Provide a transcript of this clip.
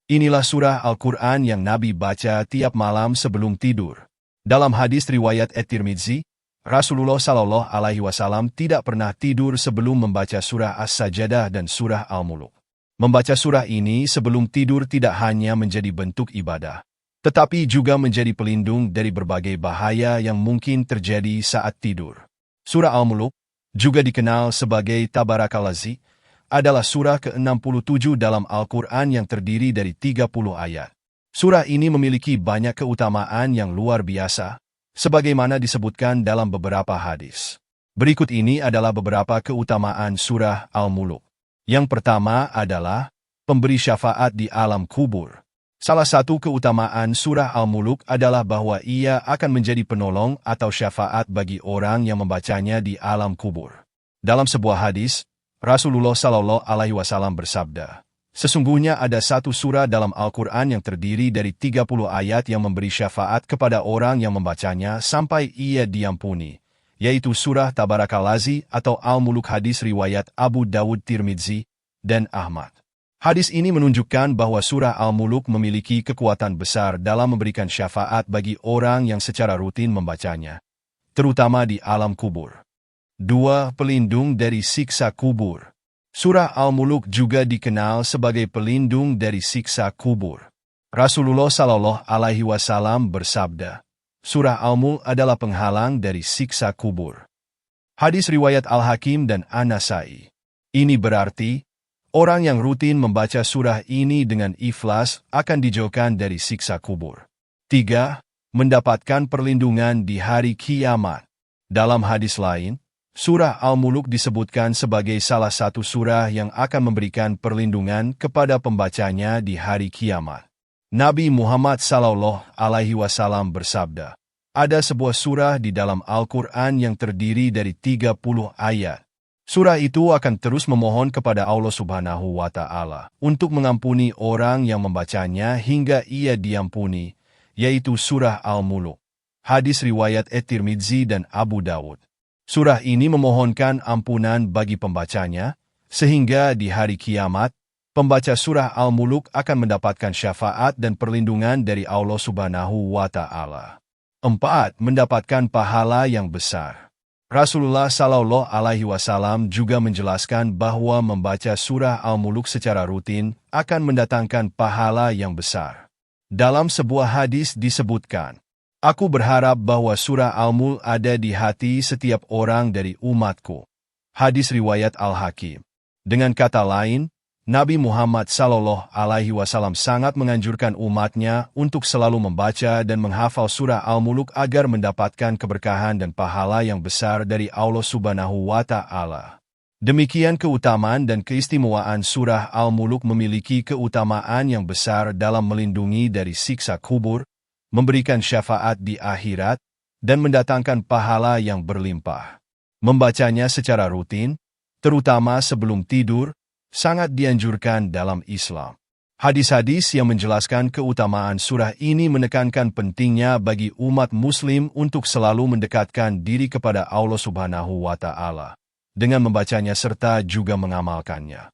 Inilah surah Al-Quran yang Nabi baca tiap malam sebelum tidur. Dalam hadis riwayat At-Tirmidzi, Rasulullah Shallallahu Alaihi Wasallam tidak pernah tidur sebelum membaca surah As-Sajdah dan surah Al-Muluk. Membaca surah ini sebelum tidur tidak hanya menjadi bentuk ibadah, tetapi juga menjadi pelindung dari berbagai bahaya yang mungkin terjadi saat tidur. Surah Al-Muluk, juga dikenal sebagai Tabarakalazi, adalah surah ke-67 dalam Al-Quran yang terdiri dari 30 ayat. Surah ini memiliki banyak keutamaan yang luar biasa, sebagaimana disebutkan dalam beberapa hadis. Berikut ini adalah beberapa keutamaan surah Al-Muluk. Yang pertama adalah pemberi syafaat di alam kubur. Salah satu keutamaan surah Al-Muluk adalah bahwa ia akan menjadi penolong atau syafaat bagi orang yang membacanya di alam kubur. Dalam sebuah hadis, Rasulullah Shallallahu Alaihi Wasallam bersabda, "Sesungguhnya ada satu surah dalam Al-Quran yang terdiri dari 30 ayat yang memberi syafaat kepada orang yang membacanya sampai ia diampuni, yaitu surah Tabarakalazi atau Al-Muluk." Hadis riwayat Abu Dawud, Tirmidzi, dan Ahmad. Hadis ini menunjukkan bahwa surah Al-Muluk memiliki kekuatan besar dalam memberikan syafaat bagi orang yang secara rutin membacanya, terutama di alam kubur. 2. Pelindung dari siksa kubur. Surah Al-Muluk juga dikenal sebagai pelindung dari siksa kubur. Rasulullah Shallallahu Alaihi Wasallam bersabda, surah Al-Muluk adalah penghalang dari siksa kubur. Hadis riwayat Al-Hakim dan An-Nasai. Ini berarti, orang yang rutin membaca surah ini dengan ikhlas akan dijauhkan dari siksa kubur. 3. Mendapatkan perlindungan di hari kiamat. Dalam hadis lain, surah Al-Muluk disebutkan sebagai salah satu surah yang akan memberikan perlindungan kepada pembacanya di hari kiamat. Nabi Muhammad Sallallahu Alaihi Wasallam bersabda, ada sebuah surah di dalam Al-Quran yang terdiri dari 30 ayat. Surah itu akan terus memohon kepada Allah Subhanahu wa Ta'ala untuk mengampuni orang yang membacanya hingga ia diampuni, yaitu surah Al-Muluk. Hadis riwayat At-Tirmidzi dan Abu Dawud. Surah ini memohonkan ampunan bagi pembacanya, sehingga di hari kiamat, pembaca surah Al-Muluk akan mendapatkan syafaat dan perlindungan dari Allah Subhanahu wa Ta'ala. 4. Mendapatkan pahala yang besar. Rasulullah Shallallahu Alaihi Wasallam juga menjelaskan bahwa membaca surah Al-Muluk secara rutin akan mendatangkan pahala yang besar. Dalam sebuah hadis disebutkan, aku berharap bahwa surah Al-Muluk ada di hati setiap orang dari umatku. Hadis riwayat Al-Hakim. Dengan kata lain, Nabi Muhammad Sallallahu Alaihi Wasallam sangat menganjurkan umatnya untuk selalu membaca dan menghafal surah Al-Muluk agar mendapatkan keberkahan dan pahala yang besar dari Allah Subhanahu wa Ta'ala. Demikian keutamaan dan keistimewaan surah Al-Muluk memiliki keutamaan yang besar dalam melindungi dari siksa kubur, memberikan syafaat di akhirat, dan mendatangkan pahala yang berlimpah. Membacanya secara rutin, terutama sebelum tidur, sangat dianjurkan dalam Islam. Hadis-hadis yang menjelaskan keutamaan surah ini menekankan pentingnya bagi umat muslim untuk selalu mendekatkan diri kepada Allah Subhanahu wa Ta'ala dengan membacanya serta juga mengamalkannya.